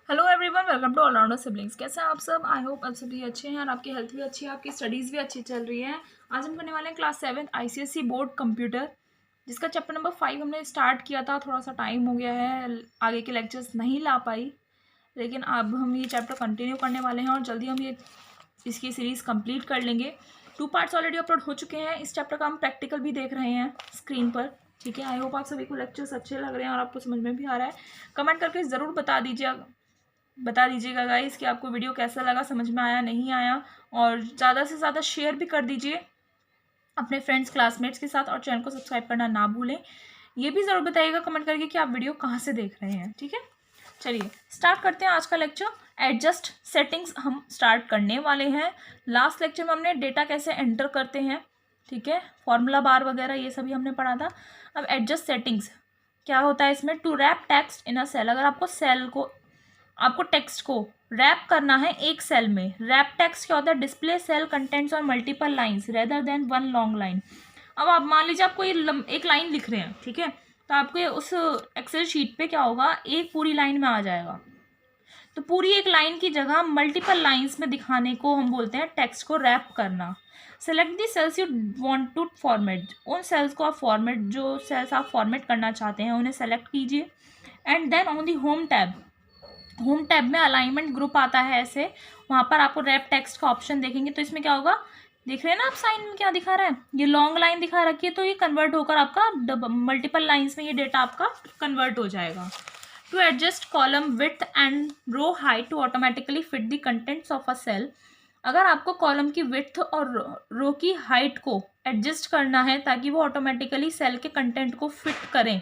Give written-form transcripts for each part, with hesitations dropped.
Hello everyone, welcome to allrounder siblings. कैसे हैं आप सब? आई होप आप सभी अच्छे हैं और आपकी हेल्थ भी अच्छी है, आपकी स्टडीज़ भी अच्छी चल रही है। आज हम करने वाले हैं क्लास 7 आईसीएसई बोर्ड कंप्यूटर, जिसका चैप्टर नंबर 5 हमने स्टार्ट किया था। थोड़ा सा टाइम हो गया है, आगे के लेक्चर्स नहीं ला पाई, लेकिन अब हम ये चैप्टर कंटिन्यू करने वाले हैं और जल्दी हम ये इसकी सीरीज़ कंप्लीट कर लेंगे। 2 पार्ट्स ऑलरेडी अपलोड हो चुके हैं। इस चैप्टर का हम प्रैक्टिकल भी देख रहे हैं स्क्रीन पर। ठीक है, आई होप आप सभी को लेक्चर्स अच्छे लग रहे हैं और आपको समझ में भी आ रहा है। कमेंट करके ज़रूर बता दीजिएगा गाइस कि आपको वीडियो कैसा लगा, समझ में आया नहीं आया, और ज़्यादा से ज़्यादा शेयर भी कर दीजिए अपने फ्रेंड्स क्लासमेट्स के साथ, और चैनल को सब्सक्राइब करना ना भूलें। ये भी ज़रूर बताइएगा कमेंट करके कि आप वीडियो कहाँ से देख रहे हैं। ठीक है, चलिए स्टार्ट करते हैं आज का लेक्चर। एडजस्ट सेटिंग्स हम स्टार्ट करने वाले हैं। लास्ट लेक्चर में हमने डेटा कैसे एंटर करते हैं, ठीक है, फॉर्मूला बार वगैरह ये सभी हमने पढ़ा था। अब एडजस्ट सेटिंग्स क्या होता है इसमें, to wrap text in a cell. अगर आपको टेक्स्ट को रैप करना है एक सेल में। रैप टेक्स्ट क्या होता है, display cell contents on multiple lines rather than one long line. अब आप मान लीजिए आपको ये एक लाइन लिख रहे हैं, ठीक है, तो आपको उस एक्सेल शीट पे क्या होगा, एक पूरी लाइन में आ जाएगा। तो पूरी एक लाइन की जगह मल्टीपल लाइंस में दिखाने को हम बोलते हैं टेक्स्ट को रैप करना। Select the cells you want to format. उन सेल्स को आप जो सेल्स आप फॉर्मेट करना चाहते हैं उन्हें सेलेक्ट कीजिए। And then on the home tab में अलाइनमेंट ग्रुप आता है ऐसे, वहाँ पर आपको रैप टेक्स्ट का ऑप्शन देखेंगे तो इसमें क्या होगा, देख रहे हैं ना आप साइन में क्या दिखा रहा है, ये लॉन्ग लाइन दिखा रखी है, तो ये कन्वर्ट होकर आपका मल्टीपल लाइंस में ये डेटा आपका कन्वर्ट हो जाएगा। To adjust column width and row height to automatically fit the contents of a cell. अगर आपको कॉलम की विड्थ और रो की हाइट को एडजस्ट करना है ताकि वो ऑटोमेटिकली सेल के कंटेंट को फिट करें,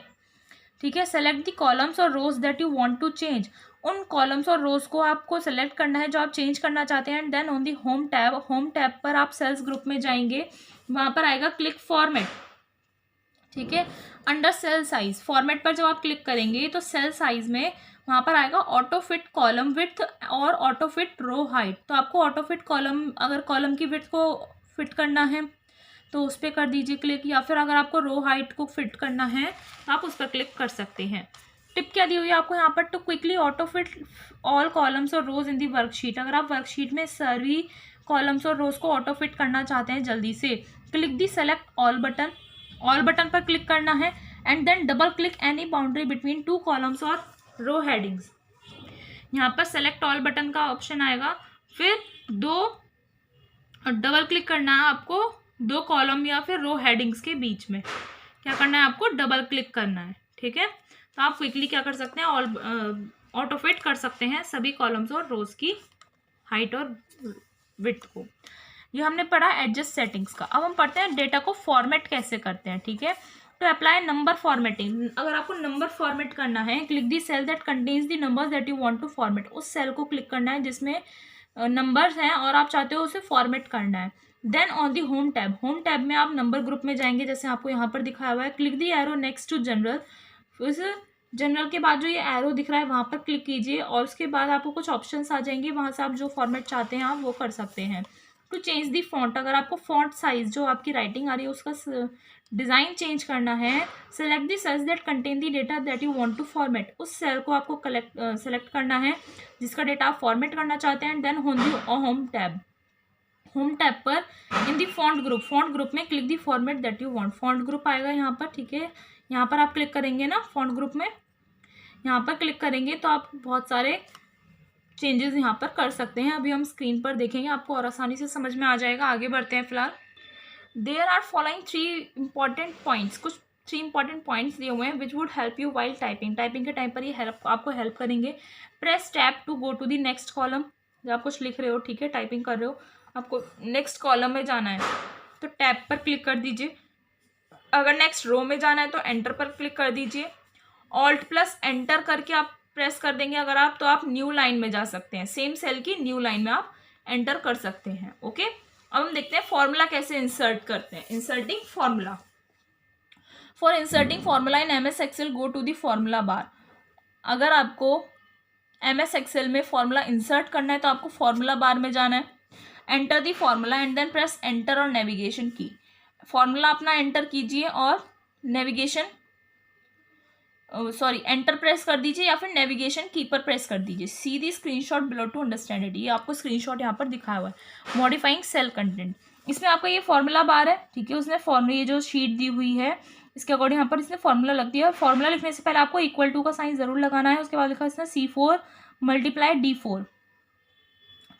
ठीक है, सेलेक्ट द कॉलम्स और rows that you want to change. उन कॉलम्स और रोज को आपको सेलेक्ट करना है जो आप चेंज करना चाहते हैं। And then on the home tab पर आप सेल्स ग्रुप में जाएंगे, वहाँ पर आएगा क्लिक फॉर्मेट, ठीक है। अंडर सेल साइज फॉर्मेट पर जब आप क्लिक करेंगे तो सेल साइज में वहाँ पर आएगा ऑटो फिट कॉलम विड्थ और ऑटो फिट रो हाइट। तो आपको ऑटो फिट कॉलम, अगर कॉलम की विड्थ को फिट करना है तो उस पर कर दीजिए क्लिक, या फिर अगर आपको रो हाइट को फिट करना है तो आप उस पर क्लिक कर सकते हैं। टिप क्या दी हुई है आपको यहाँ पर, to quickly auto fit all columns और रोज इन दी वर्कशीट। अगर आप वर्कशीट में सभी कॉलम्स और रोज को ऑटो फिट करना चाहते हैं जल्दी से, click the select all button पर क्लिक करना है। And then double click any boundary between two columns और रो हेडिंग्स। यहाँ पर सेलेक्ट ऑल बटन का ऑप्शन आएगा, फिर डबल क्लिक करना है आपको दो कॉलम या फिर रो हेडिंग्स के बीच में। क्या करना है आपको, डबल क्लिक करना है, ठीक है। तो आप क्विकली क्या कर सकते हैं, ऑटो फिट कर सकते हैं सभी कॉलम्स और रोज की हाइट और विड्थ को। ये हमने पढ़ा एडजस्ट सेटिंग्स का। अब हम पढ़ते हैं डेटा को फॉर्मेट कैसे करते हैं, ठीक है। तो अप्लाई नंबर फॉर्मेटिंग। अगर आपको नंबर फॉर्मेट करना है, click the cell that contains the numbers that you want to format. उस सेल को क्लिक करना है जिसमें नंबर्स हैं और आप चाहते हो उसे फॉर्मेट करना है। Then on the home tab में आप नंबर ग्रुप में जाएंगे, जैसे आपको यहाँ पर दिखाया हुआ है। Click the arrow next to general. उस जनरल के बाद जो ये एरो दिख रहा है वहाँ पर क्लिक कीजिए और उसके बाद आपको कुछ ऑप्शंस आ जाएंगे, वहाँ से आप जो फॉर्मेट चाहते हैं आप वो कर सकते हैं। टू चेंज दी फॉन्ट, अगर आपको फॉन्ट साइज जो आपकी राइटिंग आ रही है उसका डिज़ाइन चेंज करना है, select the cells that contain the data that you want to format. उस सेल को आपको सेलेक्ट करना है जिसका डेटा आप फॉर्मेट करना चाहते हैं। देन होम टैब पर इन दी फॉन्ट ग्रुप में click the format that you want. Font group आएगा यहाँ पर, ठीक है, यहाँ पर आप क्लिक करेंगे ना फॉन्ट ग्रुप में, यहाँ पर क्लिक करेंगे तो आप बहुत सारे चेंजेस यहाँ पर कर सकते हैं। अभी हम स्क्रीन पर देखेंगे, आपको और आसानी से समझ में आ जाएगा। आगे बढ़ते हैं फिलहाल। There are following three important points दिए हुए हैं which would help you while typing के टाइम पर ये आपको हेल्प करेंगे। Press tab to go to the next column. जब आप कुछ लिख रहे हो, ठीक है, टाइपिंग कर रहे हो, आपको नेक्स्ट कॉलम में जाना है तो टैब पर क्लिक कर दीजिए। अगर नेक्स्ट रो में जाना है तो एंटर पर क्लिक कर दीजिए। ऑल्ट प्लस एंटर करके आप प्रेस कर देंगे अगर आप, तो आप न्यू लाइन में जा सकते हैं। सेम सेल की न्यू लाइन में आप एंटर कर सकते हैं। ओके, अब हम देखते हैं फॉर्मूला कैसे इंसर्ट करते हैं। Inserting formula. For inserting formula in MS Excel go to the formula bar. अगर आपको एमएस एक्सेल में फॉर्मूला इंसर्ट करना है तो आपको फॉर्मूला बार में जाना है। Enter the formula and then press enter और नेविगेशन की। फॉर्मूला अपना एंटर कीजिए और नेविगेशन सॉरी एंटर प्रेस कर दीजिए या फिर नेविगेशन की पर प्रेस कर दीजिए। See the screenshot below to understand it. ये आपको स्क्रीनशॉट यहाँ पर दिखाया हुआ है। मॉडिफाइंग सेल कंटेंट, इसमें आपका ये फॉर्मूला बार है, ठीक है। उसने फॉर्मूला, ये जो शीट दी हुई है इसके अकॉर्डिंग यहाँ पर इसने फॉर्मूला लग दिया है। फॉर्मूला लिखने से पहले आपको इक्वल टू का साइन जरूर लगाना है। उसके बाद लिखा इसने C4 मल्टीप्लाई D4,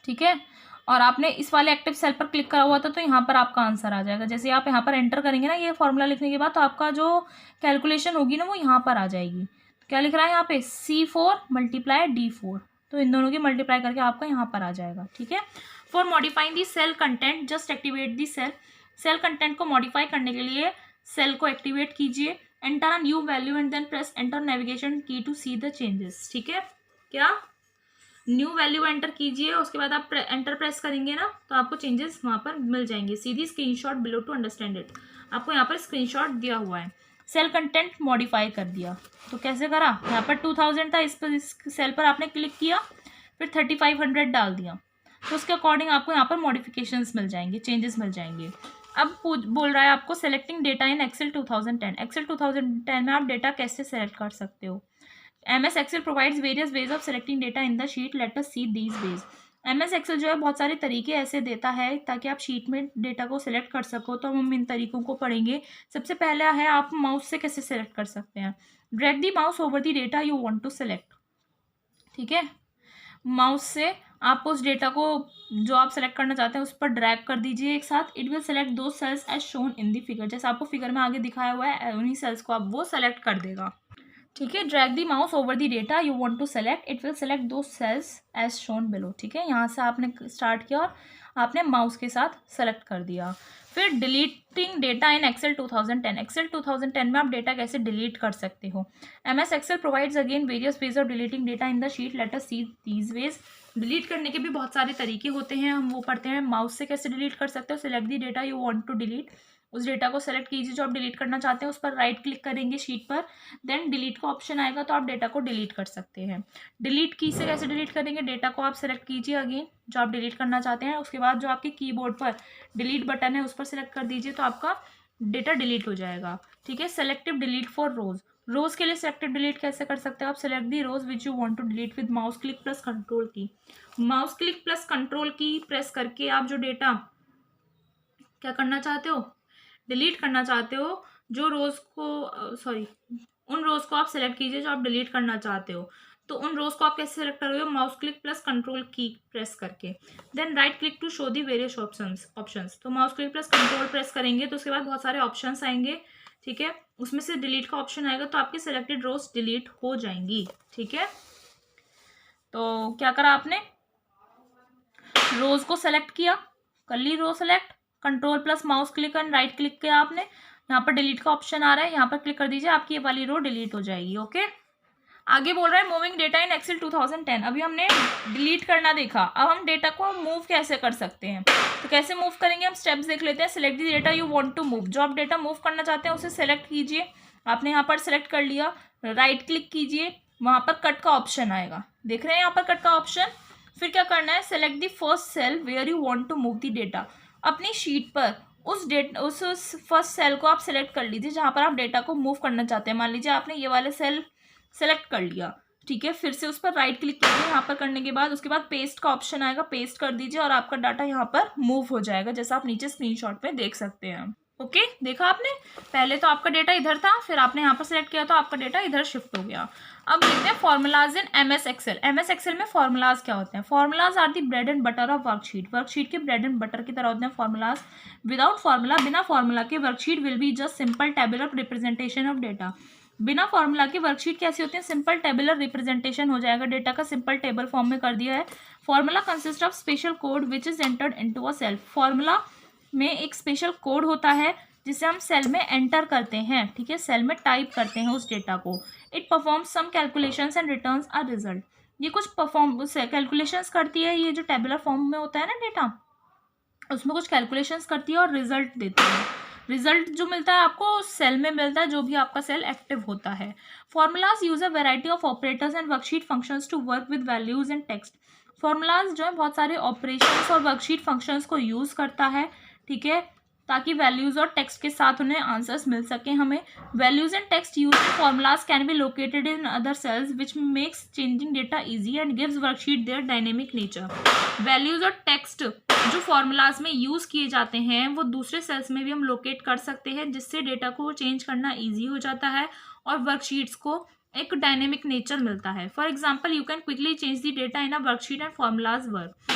ठीक है। और आपने इस वाले एक्टिव सेल पर क्लिक करा हुआ था तो यहाँ पर आपका आंसर आ जाएगा। जैसे आप यहाँ पर एंटर करेंगे ना ये फॉर्मूला लिखने के बाद, तो आपका जो कैलकुलेशन होगी ना वो यहाँ पर आ जाएगी। तो क्या लिख रहा है यहाँ पे C4 मल्टीप्लाई D4, तो इन दोनों की मल्टीप्लाई करके आपका यहाँ पर आ जाएगा, ठीक है। For modifying the cell content just activate the cell. Cell content को मॉडिफाई करने के लिए सेल को एक्टिवेट कीजिए। Enter a new value and then press enter navigation key to see the changes, ठीक है। क्या न्यू वैल्यू एंटर कीजिए, उसके बाद आप एंटर प्रेस करेंगे ना तो आपको चेंजेस वहाँ पर मिल जाएंगे। See the screenshot below to understand it, आपको यहाँ पर स्क्रीनशॉट दिया हुआ है। सेल कंटेंट मॉडिफाई कर दिया, तो कैसे करा, यहाँ पर 2000 था, इस पर इस सेल पर आपने क्लिक किया, फिर 3500 डाल दिया, तो उसके अकॉर्डिंग आपको यहाँ पर मॉडिफिकेशंस मिल जाएंगे, चेंजेस मिल जाएंगे। अब बोल रहा है आपको selecting data in Excel 2010। Excel 2010 में आप डेटा कैसे सेलेक्ट कर सकते हो। MS Excel provides various ways of selecting data in the sheet. Let us see these ways. MS Excel जो है बहुत सारे तरीके ऐसे देता है ताकि आप शीट में डेटा को सिलेक्ट कर सको, तो हम इन तरीकों को पढ़ेंगे। सबसे पहला है आप माउस से कैसे सिलेक्ट कर सकते हैं। Drag the mouse over the data you want to select, ठीक है। माउस से आप उस डेटा को जो आप सेलेक्ट करना चाहते हैं उस पर ड्रैग कर दीजिए एक साथ। इट विल सेलेक्ट दो cells as shown in the figure, जैसे आपको फिगर में आगे दिखाया हुआ है उन्हीं सेल्स को आप वो सेलेक्ट कर देगा, ठीक है। Drag the mouse over the data you want to select, it will select दो सेल्स एज शोन बिलो, ठीक है। यहाँ से आपने स्टार्ट किया और आपने माउस के साथ सेलेक्ट कर दिया। फिर deleting data in Excel 2010। Excel 2010 में आप डेटा कैसे डिलीट कर सकते हो। MS Excel provides again various ways of deleting data in the sheet. Let us see these veg. Delete करने के भी बहुत सारे तरीके होते हैं, हम वो पढ़ते हैं। माउस से कैसे डिलीट कर सकते हो। Select the data you want to delete, उस डेटा को सेलेक्ट कीजिए जो आप डिलीट करना चाहते हैं, उस पर राइट क्लिक करेंगे शीट पर, देन डिलीट का ऑप्शन आएगा तो आप डेटा को डिलीट कर सकते हैं। डिलीट की से कैसे डिलीट करेंगे, डेटा को आप सेलेक्ट कीजिए अगेन जो आप डिलीट करना चाहते हैं, उसके बाद जो आपके कीबोर्ड पर डिलीट बटन है उस पर सेलेक्ट कर दीजिए तो आपका डेटा डिलीट हो जाएगा, ठीक है। Selective delete for rows. Rows के लिए सेलेक्टिव डिलीट कैसे कर सकते हैं आप। Select the rows which you want to delete with mouse click plus control key. Mouse click plus control key press करके आप जो डेटा क्या करना चाहते हो, डिलीट करना चाहते हो, जो रोज को उन रोज को आप सेलेक्ट कीजिए जो आप डिलीट करना चाहते हो। तो उन रोज को आप कैसे सेलेक्ट करोगे, mouse click plus control key press करके, then right click to show the various options. तो mouse click plus control press करेंगे तो उसके बाद बहुत सारे ऑप्शंस आएंगे, ठीक है। उसमें से डिलीट का ऑप्शन आएगा तो आपकी सेलेक्टेड रोज डिलीट हो जाएंगी, ठीक है। तो क्या करा आपने, रोज को सेलेक्ट किया, कर ली row select, control plus mouse click and right click किया आपने, यहाँ पर डिलीट का ऑप्शन आ रहा है, यहाँ पर क्लिक कर दीजिए, आपकी ये वाली रो डिलीट हो जाएगी, ओके। आगे बोल रहा है मूविंग डेटा इन एक्सेल 2010। अभी हमने डिलीट करना देखा, अब हम डेटा को मूव कैसे कर सकते हैं। तो कैसे मूव करेंगे हम स्टेप्स देख लेते हैं। Select the data you want to move, जो आप डेटा मूव करना चाहते हैं उसे सेलेक्ट कीजिए। आपने यहाँ पर सेलेक्ट कर लिया, राइट क्लिक कीजिए, वहाँ पर कट का ऑप्शन आएगा, देख रहे हैं यहाँ पर कट का ऑप्शन। फिर क्या करना है, select the first cell where you want to move the data. अपनी शीट पर उस फर्स्ट सेल को आप सेलेक्ट कर लीजिए जहाँ पर आप डेटा को मूव करना चाहते हैं। मान लीजिए आपने ये वाले सेल सेलेक्ट कर लिया, ठीक है। फिर से उस पर राइट क्लिक कीजिए, यहाँ पर करने के बाद उसके बाद पेस्ट का ऑप्शन आएगा, पेस्ट कर दीजिए और आपका डाटा यहाँ पर मूव हो जाएगा, जैसा आप नीचे स्क्रीनशॉट में देख सकते हैं, ओके। देखा आपने, पहले तो आपका डेटा इधर था, फिर आपने यहाँ पर सेलेक्ट किया तो आपका डेटा इधर शिफ्ट हो गया। अब देखते हैं formulas in MS Excel। MS Excel में फॉर्मूलाज क्या होते हैं। Formulas are the bread and butter of worksheet. Worksheet के ब्रेड एंड बटर की तरह होते हैं फॉर्मूलाज। विदाउट फॉर्मूला, बिना फॉर्मूला के worksheet will be just simple tabular representation of data. बिना फॉर्मूला की वर्कशीट कैसी होती है, सिंपल टेबुलर रिप्रेजेंटेशन हो जाएगा, डेटा का सिंपल टेबल फॉर्म में कर दिया है। Formula consist of special code which is entered into a cell. Formula में एक स्पेशल कोड होता है जिसे हम सेल में एंटर करते हैं, ठीक है, सेल में टाइप करते हैं उस डेटा को। It performs some calculations and returns a result. ये कुछ कैलकुलेशंस करती है, ये जो टेबुलर फॉर्म में होता है ना डेटा, उसमें कुछ कैलकुलेशंस करती है और रिजल्ट देती है। रिजल्ट जो मिलता है आपको सेल में मिलता है, जो भी आपका सेल एक्टिव होता है। Formulas use a variety of operators and worksheet functions to work with values and text. Formulas जो है बहुत सारे ऑपरेशंस और वर्कशीट फंक्शंस को यूज करता है, ठीक है, ताकि वैल्यूज और टेक्स्ट के साथ उन्हें आंसर्स मिल सके हमें। Values and text use formulas can be located in other cells which makes changing data easy and gives worksheet their dynamic nature. Values और टेक्स्ट जो फॉर्मूलाज में यूज किए जाते हैं वो दूसरे सेल्स में भी हम लोकेट कर सकते हैं, जिससे डेटा को चेंज करना ईजी हो जाता है और वर्कशीट्स को एक डायनेमिक नेचर मिलता है। For example you can quickly change the data in a worksheet and formulas work.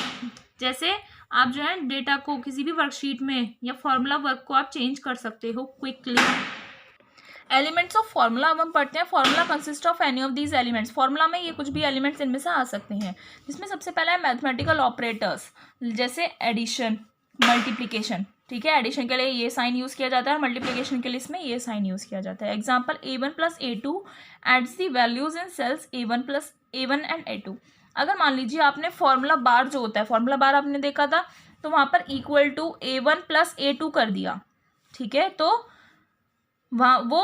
जैसे आप जो है डेटा को किसी भी वर्कशीट में या फॉर्मूला वर्क को आप चेंज कर सकते हो क्विकली। एलिमेंट्स ऑफ फॉर्मूला अब हम पढ़ते हैं। Formula consist of any of these elements. Formula में ये कुछ भी एलिमेंट्स इनमें से आ सकते हैं, जिसमें सबसे पहला है मैथमेटिकल ऑपरेटर्स, जैसे एडिशन, मल्टीप्लिकेशन। ठीक है, एडिशन के लिए ये साइन यूज किया जाता है और मल्टीप्लिकेशन के लिए इसमें ये साइन यूज किया जाता है। Example A1 plus A2 adds the values in cells A1 plus A1 and A2। अगर मान लीजिए आपने फॉर्मूला बार जो होता है, फॉर्मूला बार आपने देखा था, तो वहां पर equal to A1 plus A2 कर दिया। ठीक है, तो वहाँ वो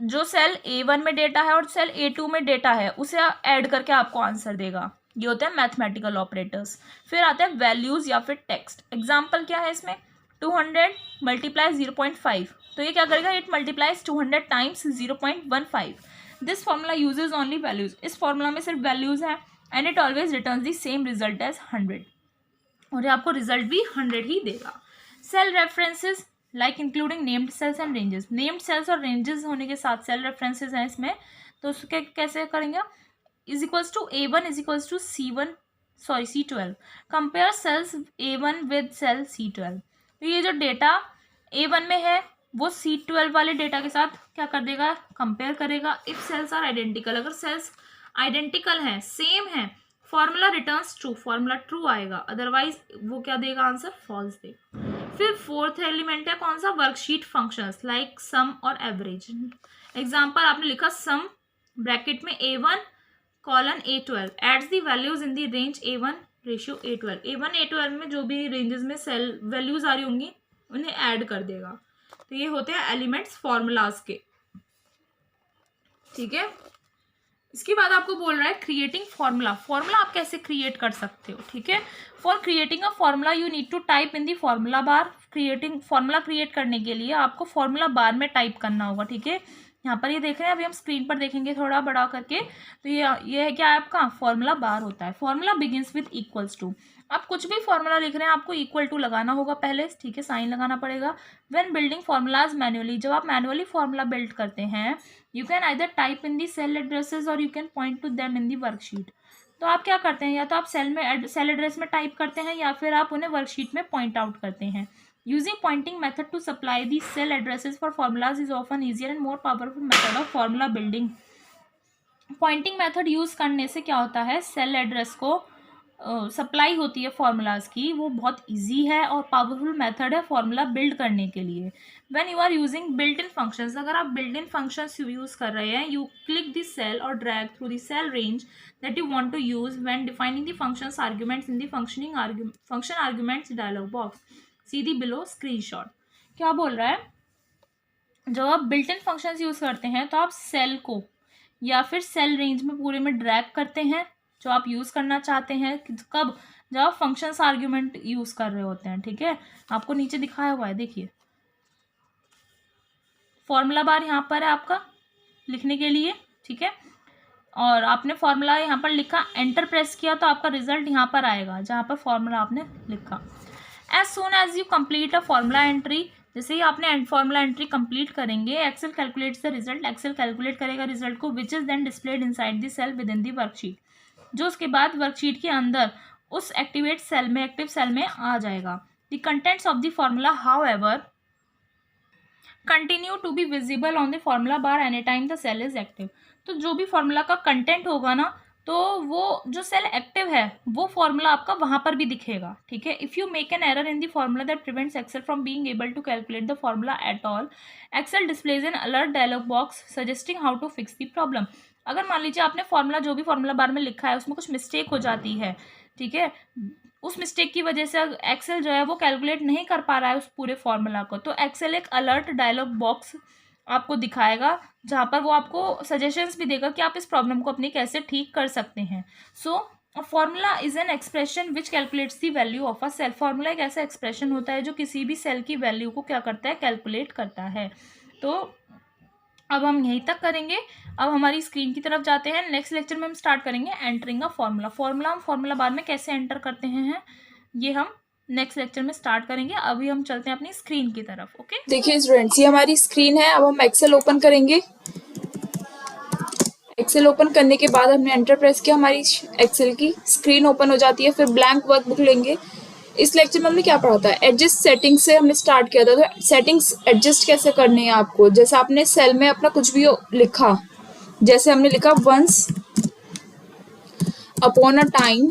जो सेल A1 में डेटा है और सेल A2 में डेटा है उसे ऐड करके आपको आंसर देगा। ये होते हैं मैथमेटिकल ऑपरेटर्स। फिर आते हैं वैल्यूज या फिर टेक्स्ट। एग्जाम्पल क्या है इसमें, 200 मल्टीप्लाई 0.5, तो ये क्या करेगा, it multiplies 200 times 0.15। This formula uses only values. इस फॉर्मूला में सिर्फ वैल्यूज हैं and it always returns the same result as 100, और ये आपको रिजल्ट भी 100 ही देगा। Cell references like including named cells and ranges. Named cells और रेंजेस होने के साथ सेल रेफरेंसेस हैं इसमें, तो उसके कैसे करेंगे, is equals to A1 is equals to C12। Compare cells A1 with cell C12। तो ये जो डेटा A1 में है वो C12 वाले डेटा के साथ क्या कर देगा, कंपेयर करेगा। इफ सेल्स आर आइडेंटिकल, अगर सेल्स आइडेंटिकल हैं, सेम है, formula returns true, formula true आएगा, अदरवाइज वो क्या देगा, आंसर फॉल्स देगा। फिर फोर्थ एलिमेंट है कौन सा, वर्कशीट फंक्शंस लाइक सम और एवरेज। एग्जांपल आपने लिखा सम ब्रैकेट में A1 colon A12 adds the values in the range A1 ratio A12। A1 A12 में जो भी रेंजेस में सेल वैल्यूज आ रही होंगी उन्हें ऐड कर देगा। तो ये होते हैं एलिमेंट्स फॉर्मूलाज के। ठीक है, इसके बाद आपको बोल रहा है क्रिएटिंग फॉर्मूला। फॉर्मूला आप कैसे क्रिएट कर सकते हो। ठीक है, for creating a formula you need to type in the formula bar. Creating formula create करने के लिए आपको फॉर्मूला बार में टाइप करना होगा। ठीक है, यहाँ पर ये देख रहे हैं, अभी हम स्क्रीन पर देखेंगे थोड़ा बड़ा करके, तो ये है क्या, आपका फॉर्मूला बार होता है। Formula begins with equals to. आप कुछ भी फॉर्मूला लिख रहे हैं आपको इक्वल टू लगाना होगा पहले। ठीक है, साइन लगाना पड़ेगा। व्हेन बिल्डिंग फॉर्मूलाज मैनुअली, जब आप मैनुअली फॉर्मूला बिल्ड करते हैं, you can either type in the cell addresses और you can point to them in the worksheet. तो आप क्या करते हैं, या तो आप सेल एड्रेस में टाइप करते हैं या फिर आप उन्हें वर्कशीट में पॉइंट आउट करते हैं। Using pointing method to supply the cell addresses for formulas is often easier and more powerful method of formula building. Pointing method use करने से क्या होता है, सेल एड्रेस को सप्लाई होती है फॉर्मूलाज की, वो बहुत इजी है और पावरफुल मेथड है फॉर्मूला बिल्ड करने के लिए। When you are using built in functions, अगर आप बिल्ट इन फंक्शंस यूज कर रहे हैं, यू क्लिक द सेल और drag through the cell range that you want to use when defining the functions arguments in the function arguments dialog box. See the below screenshot. क्या बोल रहा है, जब आप बिल्ट इन फंक्शंस यूज करते हैं तो आप सेल को या फिर सेल रेंज में पूरे में ड्रैग करते हैं जो आप यूज करना चाहते हैं। कब, जब आप फंक्शंस आर्ग्यूमेंट यूज कर रहे होते हैं। ठीक है, आपको नीचे दिखाया हुआ है, देखिए फॉर्मूला बार यहाँ पर है आपका लिखने के लिए। ठीक है, और आपने फॉर्मूला यहाँ पर लिखा, एंटर प्रेस किया तो आपका रिजल्ट यहाँ पर आएगा जहाँ पर फॉर्मूला आपने लिखा। As soon as you complete a formula entry, जैसे ही आपने फॉर्मूला एंट्री कंप्लीट करेंगे, Excel calculates the result. Excel calculate करेगा रिजल्ट को, which is then displayed inside the cell within the worksheet, जो उसके बाद वर्कशीट के अंदर उस एक्टिव सेल में आ जाएगा। The contents of the formula however continue to be visible on the formula bar any time the cell is active. तो जो भी फॉर्मूला का कंटेंट होगा ना, तो वो जो सेल एक्टिव है वो फॉर्मूला आपका वहां पर भी दिखेगा। ठीक है, if you make an error in the formula that prevents Excel from being able to calculate the formula at all, Excel displays an alert dialog box suggesting how to fix the problem. अगर मान लीजिए आपने formula जो भी formula bar में लिखा है उसमें कुछ मिस्टेक हो जाती है, ठीक है, उस मिस्टेक की वजह से एक्सेल जो है वो कैलकुलेट नहीं कर पा रहा है उस पूरे फॉर्मूला को, तो एक्सेल एक अलर्ट डायलॉग बॉक्स आपको दिखाएगा जहाँ पर वो आपको सजेशंस भी देगा कि आप इस प्रॉब्लम को अपनी कैसे ठीक कर सकते हैं। So formula is an expression which calculates the value of a cell. Formula एक ऐसा एक्सप्रेशन होता है जो किसी भी सेल की वैल्यू को क्या करता है, कैलकुलेट करता है। तो अब हम यहीं तक करेंगे। अब हमारी स्क्रीन की तरफ जाते हैं। नेक्स्ट लेक्चर में हम स्टार्ट करेंगे एंटरिंग अ फॉर्मूला। हम फॉर्मूला बार में कैसे एंटर करते हैं ये हम नेक्स्ट लेक्चर में स्टार्ट करेंगे। अभी हम चलते हैं अपनी स्क्रीन की तरफ। ओके, देखिए स्टूडेंट्स, ये हमारी स्क्रीन है। अब हम एक्सेल ओपन करेंगे। एक्सेल ओपन करने के बाद हमने एंटर प्रेस किया, हमारी एक्सेल की स्क्रीन ओपन हो जाती है। फिर ब्लैंक वर्कबुक लेंगे। इस लेक्चर में हमने क्या पढ़ा था, एडजस्ट सेटिंग्स से हमने स्टार्ट किया था। तो सेटिंग्स एडजस्ट कैसे करनी है आपको, जैसे आपने सेल में अपना कुछ भी लिखा, जैसे हमने लिखा once upon a time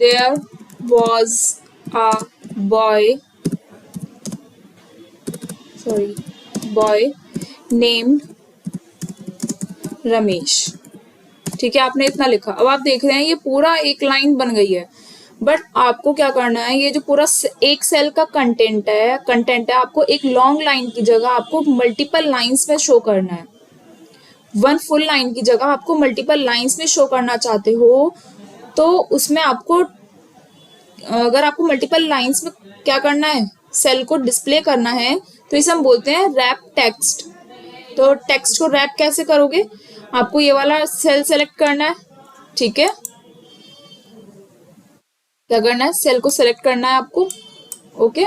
there was a boy named Ramesh. ठीक है, आपने इतना लिखा। अब आप देख रहे हैं ये पूरा एक लाइन बन गई है। बट आपको क्या करना है, ये जो पूरा एक सेल का कंटेंट है आपको एक लॉन्ग लाइन की जगह आपको मल्टीपल लाइंस में शो करना है। वन फुल लाइन की जगह आपको मल्टीपल लाइंस में शो करना चाहते हो, तो उसमें आपको, अगर आपको मल्टीपल लाइंस में क्या करना है, सेल को डिस्प्ले करना है, तो इसे हम बोलते हैं रैप टेक्स्ट। तो टेक्स्ट को रैप कैसे करोगे, आपको ये वाला सेल सेलेक्ट करना है। ठीक है, क्या करना है, सेल को सेलेक्ट करना है आपको। ओके,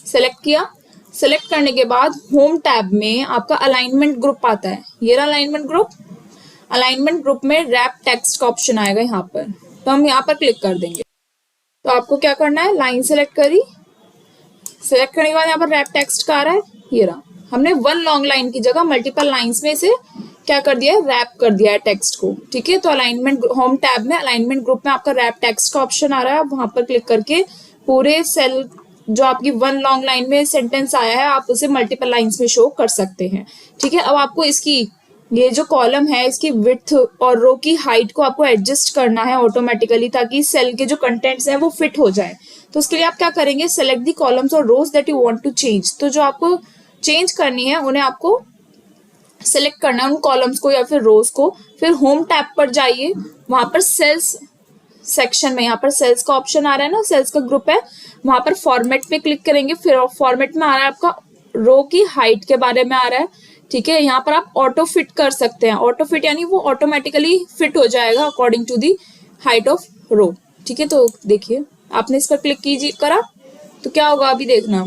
सेलेक्ट किया। सेलेक्ट करने के बाद होम टैब में आपका अलाइनमेंट ग्रुप आता है। ये रहा अलाइनमेंट ग्रुप। अलाइनमेंट ग्रुप में रैप टेक्स्ट का ऑप्शन आएगा यहाँ पर, तो हम यहाँ पर क्लिक कर देंगे। तो आपको क्या करना है, लाइन सेलेक्ट करी। सेलेक्ट करने के बाद यहाँ पर रैप टेक्स्ट का आ रहा है, ये रहा। हमने वन लॉन्ग लाइन की जगह मल्टीपल लाइंस में से क्या कर दिया है, रैप कर दिया है टेक्स्ट को। ठीक है, तो अलाइनमेंट होम टैब में अलाइनमेंट ग्रुप में आपका रैप टेक्स्ट का ऑप्शन आ रहा है। वहां पर क्लिक करके पूरे सेल जो आपकी वन लॉन्ग लाइन में सेंटेंस आया है, आप उसे मल्टीपल लाइंस में शो कर सकते हैं। ठीक है, अब आपको इसकी ये जो कॉलम है इसकी विड्थ और रो की हाइट को आपको एडजस्ट करना है ऑटोमेटिकली, ताकि सेल के जो कंटेंट्स हैं वो फिट हो जाए। तो उसके लिए आप क्या करेंगे, सेलेक्ट दी कॉलम्स और rows that you want to change. तो जो आपको चेंज करनी है उन्हें आपको सेलेक्ट करना है, उन कॉलम्स को या फिर रोज को। फिर होम टैब पर जाइए, वहां पर सेल्स सेक्शन में यहाँ पर सेल्स का ऑप्शन आ रहा है ना, सेल्स का ग्रुप है, वहां पर फॉर्मेट पे क्लिक करेंगे। फिर फॉर्मेट में आ रहा है आपका रो की हाइट के बारे में आ रहा है। ठीक है, यहाँ पर आप ऑटो फिट कर सकते हैं। ऑटो फिट यानी वो ऑटोमेटिकली फिट हो जाएगा according to the height of row. ठीक है, तो देखिए आपने इस पर क्लिक कीजिए करा तो क्या होगा अभी देखना।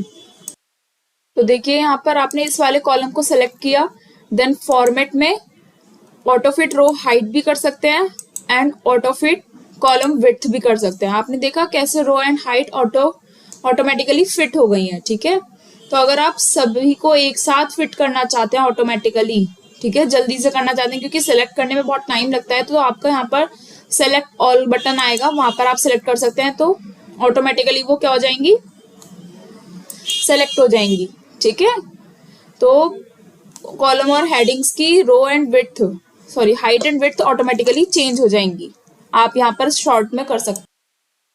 तो देखिए यहाँ पर आपने इस वाले कॉलम को सेलेक्ट किया, देन फॉर्मेट में ऑटो फिट रो हाइट भी कर सकते हैं and auto fit column width भी कर सकते हैं। आपने देखा कैसे row and height automatically fit हो गई है। ठीक है, तो अगर आप सभी को एक साथ फिट करना चाहते हैं ऑटोमेटिकली, ठीक है, जल्दी से करना चाहते हैं क्योंकि सेलेक्ट करने में बहुत टाइम लगता है, तो आपका यहाँ पर सेलेक्ट ऑल बटन आएगा, वहां पर आप सेलेक्ट कर सकते हैं। तो ऑटोमेटिकली वो क्या हो जाएंगी, सेलेक्ट हो जाएंगी। ठीक है, तो कॉलम और हेडिंग्स की row and width height and width automatically change हो जाएंगी। आप यहाँ पर शॉर्ट में कर सकते हैं।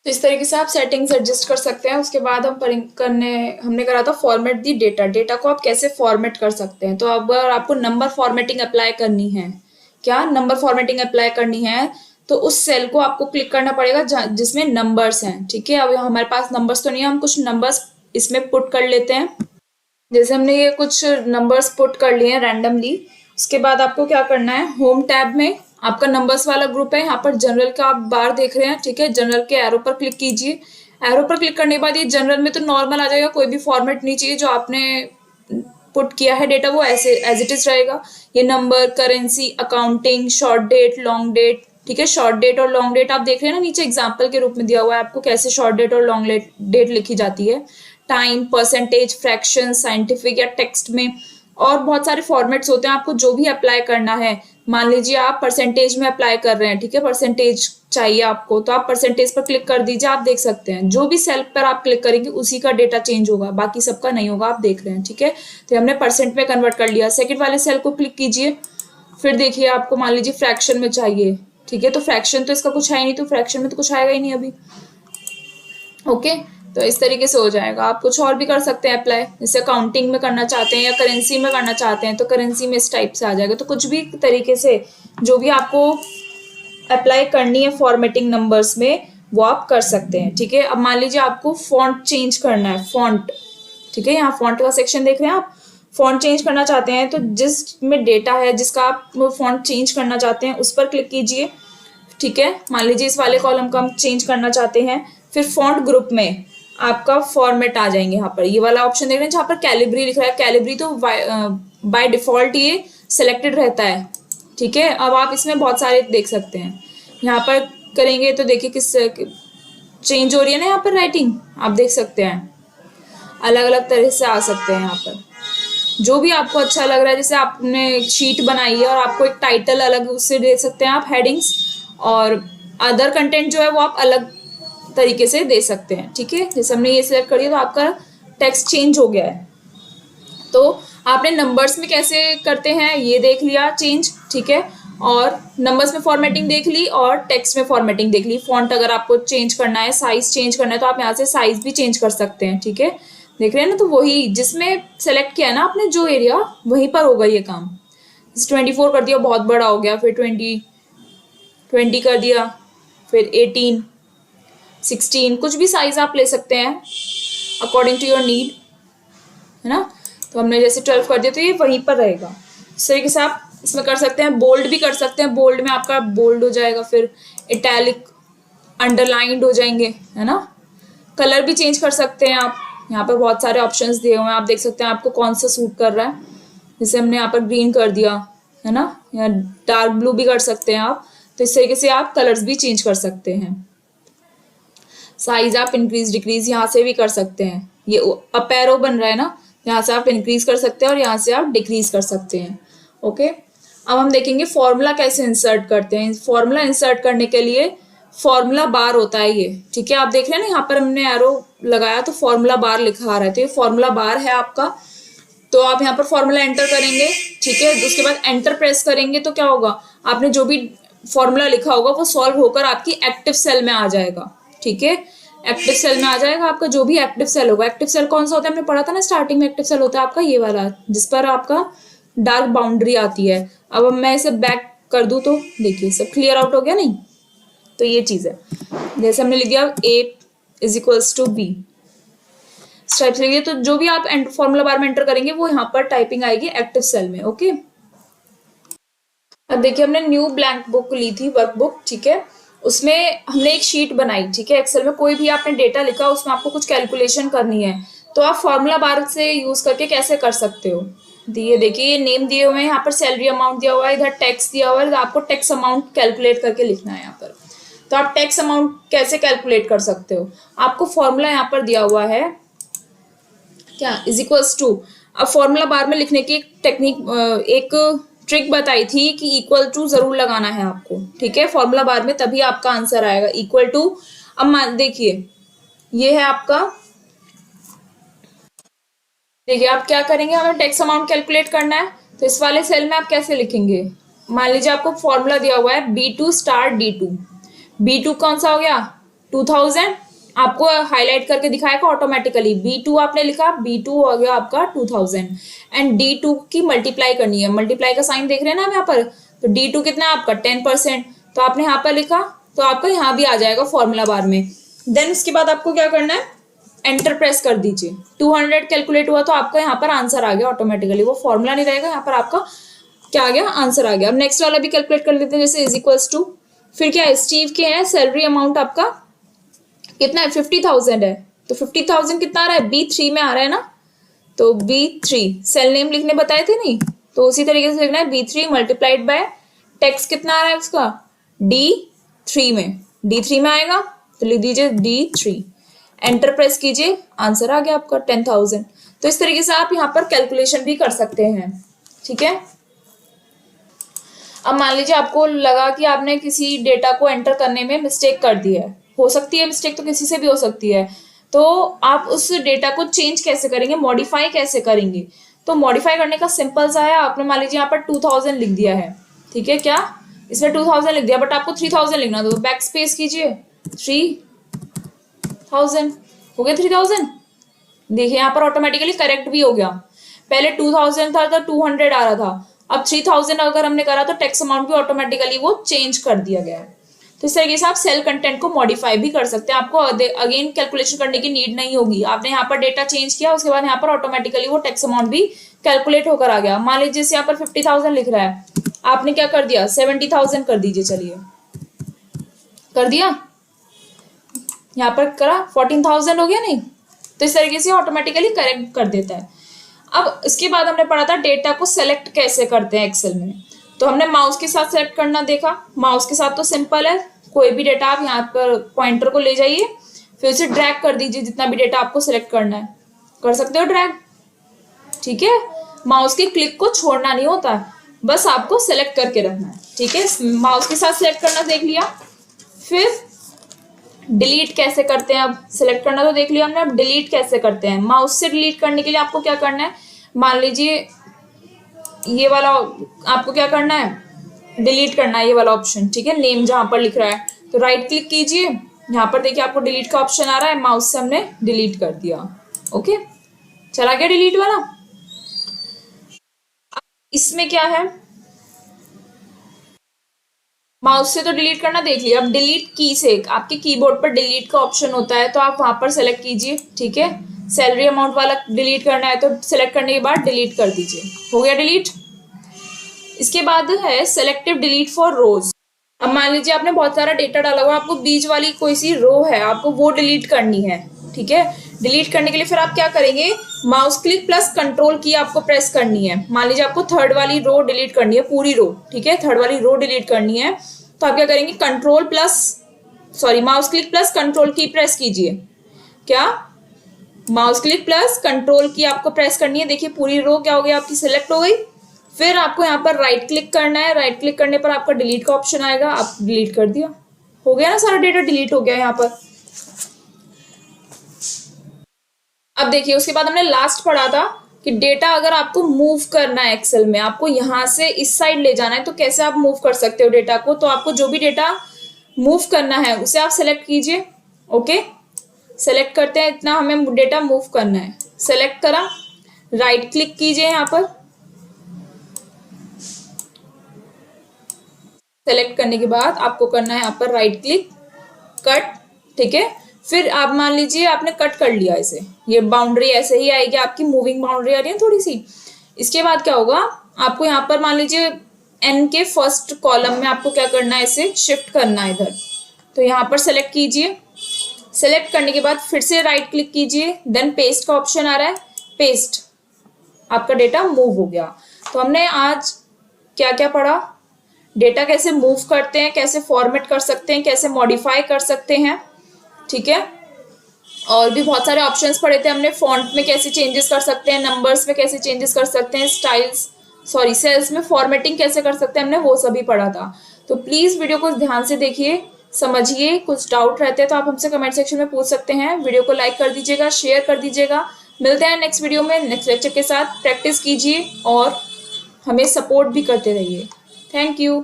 तो इस तरीके से आप सेटिंग्स एडजस्ट कर सकते हैं। उसके बाद हमने करा था फॉर्मेट दी डेटा को आप कैसे फॉर्मेट कर सकते हैं। तो अगर आपको नंबर फॉर्मेटिंग अप्लाई करनी है, क्या नंबर फॉर्मेटिंग अप्लाई करनी है, तो उस सेल को आपको क्लिक करना पड़ेगा जिसमें नंबर्स हैं। ठीक है, अब हमारे पास नंबर्स तो नहीं है, हम कुछ नंबर्स इसमें पुट कर लेते हैं। जैसे हमने ये कुछ नंबर्स पुट कर लिए हैं रैंडमली। उसके बाद आपको क्या करना है, होम टैब में आपका नंबर्स वाला ग्रुप है, यहाँ पर जनरल का आप बार देख रहे हैं। ठीक है, जनरल के एरो पर क्लिक कीजिए। एरो पर क्लिक करने के बाद ये जनरल में तो नॉर्मल आ जाएगा, कोई भी फॉर्मेट नहीं चाहिए। जो आपने पुट किया है डेटा वो ऐसे एज इट इज रहेगा। ये number, currency, accounting, short date, long date. ठीक है, शॉर्ट डेट और लॉन्ग डेट आप देख रहे हैं ना, नीचे एग्जाम्पल के रूप में दिया हुआ है आपको कैसे शॉर्ट डेट और लॉन्ग डेट लिखी जाती है। टाइम, परसेंटेज, फ्रैक्शन, साइंटिफिक या टेक्स्ट में, और बहुत सारे फॉर्मेट्स होते हैं। आपको जो भी अप्लाई करना है, मान लीजिए आप परसेंटेज में अप्लाई कर रहे हैं, ठीक है, परसेंटेज चाहिए आपको, तो आप परसेंटेज पर क्लिक कर दीजिए। आप देख सकते हैं जो भी सेल पर आप क्लिक करेंगे उसी का डेटा चेंज होगा, बाकी सबका नहीं होगा। आप देख रहे हैं, ठीक है, तो हमने परसेंट में कन्वर्ट कर लिया। सेकंड वाले सेल को क्लिक कीजिए। फिर देखिए आपको मान लीजिए फ्रैक्शन में चाहिए, ठीक है, तो फ्रैक्शन तो इसका कुछ है ही नहीं, तो फ्रैक्शन में तो कुछ आएगा ही नहीं अभी। ओके, तो इस तरीके से हो जाएगा। आप कुछ और भी कर सकते हैं अप्लाई, जैसे अकाउंटिंग में करना चाहते हैं या करेंसी में करना चाहते हैं, तो करेंसी में इस टाइप से आ जाएगा। तो कुछ भी तरीके से जो भी आपको अप्लाई करनी है फॉर्मेटिंग नंबर्स में वो आप कर सकते हैं। ठीक है, अब मान लीजिए आपको फॉन्ट चेंज करना है, फॉन्ट, ठीक है, यहाँ फॉन्ट का सेक्शन देख रहे हैं आप, फॉन्ट चेंज करना चाहते हैं तो जिसमें डेटा है जिसका आप फॉन्ट चेंज करना चाहते हैं उस पर क्लिक कीजिए। ठीक है, मान लीजिए इस वाले कॉलम का हम चेंज करना चाहते हैं, फिर फॉन्ट ग्रुप में आपका फॉर्मेट आ जाएंगे। यहाँ पर ये वाला ऑप्शन देख रहे हैं जहाँ पर कैलिब्री लिख रहा है, कैलिब्री तो बाय डिफॉल्ट ये सिलेक्टेड रहता है। ठीक है, अब आप इसमें बहुत सारे देख सकते हैं, यहाँ पर करेंगे तो देखिए किस चेंज हो रही है ना, यहाँ पर राइटिंग आप देख सकते हैं, अलग अलग तरह से आ सकते हैं। यहाँ पर जो भी आपको अच्छा लग रहा है, जैसे आपने शीट बनाई है और आपको एक टाइटल अलग उससे दे सकते हैं आप, हेडिंग्स, और अदर कंटेंट जो है वो आप अलग तरीके से दे सकते हैं। ठीक है, जैसे हमने ये सिलेक्ट कर दिया तो आपका टेक्स्ट चेंज हो गया है। तो आपने नंबर्स में कैसे करते हैं ये देख लिया चेंज, ठीक है, और नंबर्स में फॉर्मेटिंग देख ली और टेक्स्ट में फॉर्मेटिंग देख ली। फॉन्ट अगर आपको चेंज करना है, साइज चेंज करना है तो आप यहाँ से साइज भी चेंज कर सकते हैं। ठीक है, देख रहे हैं ना, तो वही जिसमें सेलेक्ट किया है ना आपने जो एरिया, वहीं पर होगा ये काम। जैसे 24 कर दिया, बहुत बड़ा हो गया, फिर 20 कर दिया, फिर 18, 16, कुछ भी साइज आप ले सकते हैं अकॉर्डिंग टू योर नीड, है ना। तो हमने जैसे 12 कर दिया तो ये वहीं पर रहेगा। इस तरीके से आप इसमें कर सकते हैं, बोल्ड भी कर सकते हैं, बोल्ड में आपका बोल्ड हो जाएगा, फिर इटैलिक, अंडरलाइंड हो जाएंगे, है ना। कलर भी चेंज कर सकते हैं आप, यहाँ पर बहुत सारे ऑप्शंस दिए हुए हैं, आप देख सकते हैं आपको कौन सा सूट कर रहा है। जैसे हमने यहाँ पर ग्रीन कर दिया, है ना, या डार्क ब्लू भी कर सकते हैं आप। तो इस तरीके से आप कलर्स भी चेंज कर सकते हैं। साइज आप इंक्रीज डिक्रीज यहाँ से भी कर सकते हैं। ये अप एरो बन रहा है ना, यहाँ से आप इंक्रीज कर सकते हैं और यहाँ से आप डिक्रीज कर सकते हैं। ओके, अब हम देखेंगे फॉर्मूला कैसे इंसर्ट करते हैं। फॉर्मूला इंसर्ट करने के लिए फॉर्मूला बार होता है ये, ठीक है, आप देख रहे हैं ना, यहाँ पर हमने एरो लगाया तो फॉर्मूला बार लिखा आ रहा है, तो ये फॉर्मूला बार है आपका। तो आप यहाँ पर फॉर्मूला एंटर करेंगे, ठीक है, उसके बाद एंटर प्रेस करेंगे तो क्या होगा, आपने जो भी फॉर्मूला लिखा होगा वो सॉल्व होकर आपकी एक्टिव सेल में आ जाएगा। ठीक है, एक्टिव सेल में आ जाएगा आपका जो भी एक्टिव सेल होगा। एक्टिव सेल कौन सा होता है, हमने पढ़ा था ना स्टार्टिंग में, एक्टिव सेल होता है आपका ये वाला जिस पर आपका डार्क बाउंड्री आती है। अब मैं इसे बैक कर दूं तो देखिए सब क्लियर आउट हो गया नहीं। तो ये चीज है, जैसे हमने लिख दिया A = B, इस टाइप से लिखिए। तो जो भी आप फॉर्मूला बार में एंटर करेंगे वो यहाँ पर टाइपिंग आएगी एक्टिव सेल में। ओके, अब देखिए हमने न्यू ब्लैंक बुक ली थी, वर्कबुक, ठीक है, उसमें हमने एक शीट बनाई, ठीक है, एक्सेल में कोई भी आपने डेटा लिखा उसमें आपको कुछ कैलकुलेशन करनी है, तो आप फॉर्मूला बार से यूज करके कैसे कर सकते हो। दिए देखिए ये नेम दिए हुए हैं, यहाँ पर सैलरी अमाउंट दिया हुआ है, इधर टैक्स दिया हुआ है, आपको टैक्स अमाउंट कैलकुलेट करके लिखना है यहाँ पर। तो आप टैक्स अमाउंट कैसे कैलकुलेट कर सकते हो, आपको फॉर्मूला यहाँ पर दिया हुआ है क्या, = अब फॉर्मूला बार में लिखने की एक टेक्निक, एक ट्रिक बताई थी कि = जरूर लगाना है आपको, ठीक है, फॉर्मूला बार में, तभी आपका आंसर आएगा =। अब मान देखिए ये है आपका, देखिए आप क्या करेंगे, हमें टैक्स अमाउंट कैलकुलेट करना है, तो इस वाले सेल में आप कैसे लिखेंगे, मान लीजिए आपको फॉर्मूला दिया हुआ है B2 * D2, B2 कौन सा हो गया 2000, आपको हाईलाइट करके दिखाएगा ऑटोमेटिकली। B2 आपने लिखा, B2 हो गया आपका 2000, एंड D2 की मल्टीप्लाई करनी है, मल्टीप्लाई का साइन देख रहे हैं ना हम यहाँ पर, तो D2 कितना है आपका 10%, तो आपने यहाँ पर लिखा तो आपका यहाँ भी आ जाएगा फॉर्मूला बार में। देन उसके बाद आपको क्या करना है, एंटर प्रेस कर दीजिए, 200 कैलकुलेट हुआ तो आपका यहाँ पर आंसर आ गया ऑटोमेटिकली, वो फॉर्मूला नहीं रहेगा, यहाँ पर आपका क्या आ गया, आंसर आ गया। अब नेक्स्ट वाला भी कैलकुलेट कर लेते हैं, जैसे = फिर क्या है, स्टीव के हैं, सैलरी अमाउंट आपका कितना है 50,000 है, तो 50,000 कितना आ रहा है, B3 में आ रहा है ना, तो B3 सेल नेम लिखने बताए थे नहीं, तो उसी तरीके से लिखना है B3 × टैक्स कितना आ रहा है उसका D3 में, D3 में आएगा तो लिख दीजिए D3, एंटर प्रेस कीजिए, आंसर आ गया आपका 10,000। तो इस तरीके से आप यहाँ पर कैलकुलेशन भी कर सकते हैं, ठीक है। अब मान लीजिए आपको लगा कि आपने किसी डेटा को एंटर करने में मिस्टेक कर दी है, हो सकती है मिस्टेक तो किसी से भी हो सकती है, तो आप उस डेटा को चेंज कैसे करेंगे, मॉडिफाई कैसे करेंगे। तो मॉडिफाई करने का सिंपल सा है, आपने मान लीजिए यहाँ पर 2000 लिख दिया है, ठीक है, क्या इसमें 2000 लिख दिया, बट आपको 3000 लिखना, तो बैक स्पेस कीजिए, 3000 हो गया 3000। देखिए यहाँ पर ऑटोमेटिकली करेक्ट भी हो गया, पहले 2000 था तो 200 आ रहा था, अब 3000 अगर हमने करा तो टैक्स अमाउंट भी ऑटोमेटिकली वो चेंज कर दिया गया है। तो इस तरीके से आप सेल कंटेंट को मॉडिफाई भी कर सकते हैं। आपको अगेन कैलकुलेशन करने की नीड नहीं होगी। आपने यहाँ पर डेटा चेंज किया, उसके बाद यहाँ पर ऑटोमेटिकली वो टैक्स अमाउंट भी कैलकुलेट होकर आ गया। मान लीजिए यहाँ पर 50,000 लिख रहा है, आपने क्या कर दिया 70,000 कर दीजिए। चलिए कर दिया, यहाँ पर करा 14,000 हो गया नहीं, तो इस तरीके से ऑटोमेटिकली करेक्ट कर देता है। अब इसके बाद हमने पढ़ा था डेटा को सेलेक्ट कैसे करते हैं एक्सेल में। तो हमने माउस के साथ सेलेक्ट करना देखा। माउस के साथ तो सिंपल है, कोई भी डेटा आप यहाँ पर पॉइंटर को ले जाइए, फिर उसे ड्रैग कर दीजिए। जितना भी डेटा आपको सेलेक्ट करना है कर सकते हो ड्रैग, ठीक है। माउस के क्लिक को छोड़ना नहीं होता, बस आपको सेलेक्ट करके रखना है, ठीक है। माउस के साथ सेलेक्ट करना देख लिया, फिर डिलीट कैसे करते हैं। अब सिलेक्ट करना तो देख लिया हमने, अब डिलीट कैसे करते हैं। माउस से डिलीट करने के लिए आपको क्या करना है, मान लीजिए ये वाला आपको क्या करना है, डिलीट करना है ये वाला ऑप्शन, ठीक है। नेम जहां पर लिख रहा है तो राइट क्लिक कीजिए, यहाँ पर देखिए आपको डिलीट का ऑप्शन आ रहा है, माउस से हमने डिलीट कर दिया। ओके, चला गया डिलीट वाला। इसमें क्या है, माउस से तो डिलीट करना देख लिया, अब डिलीट की से आपके कीबोर्ड पर डिलीट का ऑप्शन होता है, तो आप वहां पर सेलेक्ट कीजिए, ठीक है। सैलरी अमाउंट वाला डिलीट करना है तो सेलेक्ट करने के बाद डिलीट कर दीजिए, हो गया डिलीट। इसके बाद है सेलेक्टिव डिलीट फॉर रोज। अब मान लीजिए आपने बहुत सारा डेटा डाला हुआ, आपको बीच वाली कोई सी रो है, आपको वो डिलीट करनी है, ठीक है। डिलीट करने के लिए फिर आप क्या करेंगे, माउस क्लिक प्लस कंट्रोल की आपको प्रेस करनी है। मान लीजिए आपको थर्ड वाली रो डिलीट करनी है, पूरी रो, ठीक है, थर्ड वाली रो डिलीट करनी है, तो आप क्या करेंगे, mouse click plus control key press कीजिए। क्या, माउस क्लिक प्लस कंट्रोल की आपको प्रेस करनी है। देखिए पूरी रो क्या हो गई आपकी, सिलेक्ट हो गई। फिर आपको यहाँ पर राइट क्लिक करना है, राइट क्लिक करने पर आपका डिलीट का ऑप्शन आएगा, आप डिलीट कर दिया, हो गया ना, सारा डेटा डिलीट हो गया यहाँ पर। अब देखिए उसके बाद हमने लास्ट पढ़ा था कि डेटा अगर आपको मूव करना है एक्सेल में, आपको यहाँ से इस साइड ले जाना है, तो कैसे आप मूव कर सकते हो डेटा को। तो आपको जो भी डेटा मूव करना है उसे आप सेलेक्ट कीजिए। ओके, सेलेक्ट करते हैं, इतना हमें डेटा मूव करना है, सेलेक्ट करा, राइट क्लिक कीजिए, यहाँ पर सेलेक्ट करने के बाद आपको करना है यहाँ पर राइट क्लिक, कट, ठीक है। फिर आप मान लीजिए आपने कट कर लिया इसे, ये बाउंड्री ऐसे ही आएगी आपकी, मूविंग बाउंड्री आ रही है थोड़ी सी। इसके बाद क्या होगा, आपको यहाँ पर मान लीजिए एन के फर्स्ट कॉलम में आपको क्या करना है, इसे शिफ्ट करना है इधर, तो यहाँ पर सेलेक्ट कीजिए। सेलेक्ट करने के बाद फिर से राइट क्लिक कीजिए, देन पेस्ट का ऑप्शन आ रहा है, पेस्ट, आपका डेटा मूव हो गया। तो हमने आज क्या क्या पढ़ा, डेटा कैसे मूव करते हैं, कैसे फॉर्मेट कर सकते हैं, कैसे मॉडिफाई कर सकते हैं, ठीक है। और भी बहुत सारे ऑप्शंस पढ़े थे हमने, फॉन्ट में कैसे चेंजेस कर सकते हैं, नंबर्स में कैसे चेंजेस कर सकते हैं, सेल्स में फॉर्मेटिंग कैसे कर सकते हैं, हमने वो सभी पढ़ा था। तो प्लीज वीडियो को ध्यान से देखिए, समझिए, कुछ डाउट रहते हैं तो आप हमसे कमेंट सेक्शन में पूछ सकते हैं। वीडियो को लाइक कर दीजिएगा, शेयर कर दीजिएगा। मिलते हैं नेक्स्ट वीडियो में नेक्स्ट लेक्चर के साथ। प्रैक्टिस कीजिए और हमें सपोर्ट भी करते रहिए। Thank you.